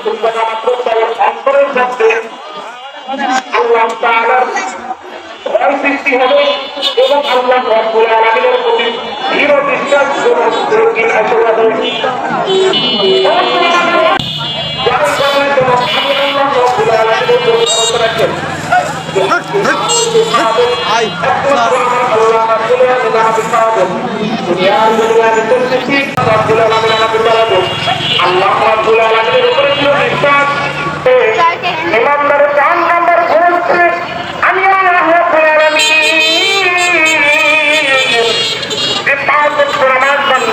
চিন্তা মাত্র তার অন্তরের মধ্যে আল্লাহ তাআলার ভয় সৃষ্টি হবে এবং আল্লাহ রাব্বুল আলামিনের প্রতি দৃঢ় বিশ্বাস গ্রহণ করতে আসবে। যার কারণে আল্লাহ রাব্বুল আলামিনের প্রতি ভরসা রাখেন। আল্লাহ রাব্বুল আলামিনের উপরে দৃঢ় বিশ্বাস ইমানদারের 4 নম্বর গুণ হচ্ছে আমি আল্লাহ রাব্বুল আলামিন যে 5 ওয়াক্ত নামাজ পড়ি।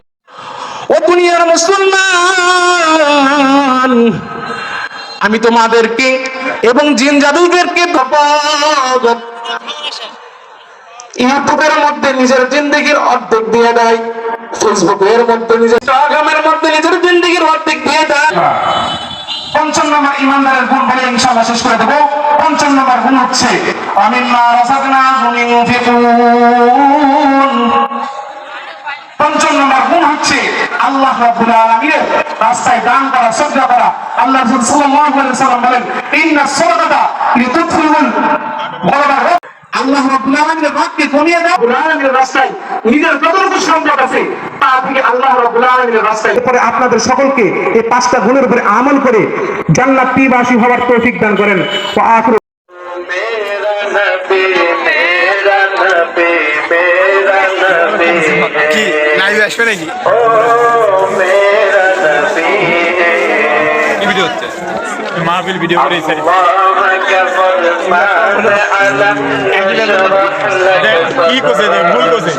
ও দুনিয়ার মুসলমান, আমি তোমাদেরকে এবং জিন জাদুদেরকে ইউটিউবের মধ্যে নিজের জিন্দেগির অর্ধেক দিয়ে দেয়, ফেসবুকের মধ্যে নিজের ইনস্টাগ্রামের মধ্যে নিজের জিন্দেগির অর্ধেক দিয়ে দেয়। ৫ম নম্বর ইমানদারের গুণ বলে ইনশাআল্লাহ শেষ করে দেব। ৫ম নম্বর গুণ হচ্ছে আমিম্মা রাযাকনাহুম ইউনফিকুন। ৫ম নম্বর গুণ হচ্ছে আল্লাহ রাব্বুল আলামিনের রাস্তায় দান করা, সদকা করা। আল্লাহ রাসূল সাল্লাল্লাহু আলাইহি ওয়াসাল্লাম বলেন ইন্নাস সাদাকাতা লিতুদখিলুল বালাদ। আল্লাহ রাব্বুল আলামিনের হককে কমিয়ে দাও। রাব্বুল আলামিনের রাস্তায় নিজের যতটুকু সম্পদ আছে তা থেকে আল্লাহ রাব্বুল আলামিনের রাস্তায়। এরপরে আপনাদের সকলকে এই 5টা গুণের উপরে আমল করে জান্নাতীবাসী হওয়ার তৌফিক দান করেন। ওয়া আখিরু মেরা নবী মেরা নবী মেরা নবী কি লাইভ আসবে নাকি? ও মেরা নবী কি ভিডিও হচ্ছে? মাহফিল ভিডিও করেছে। কি করছে? ভুল করছে।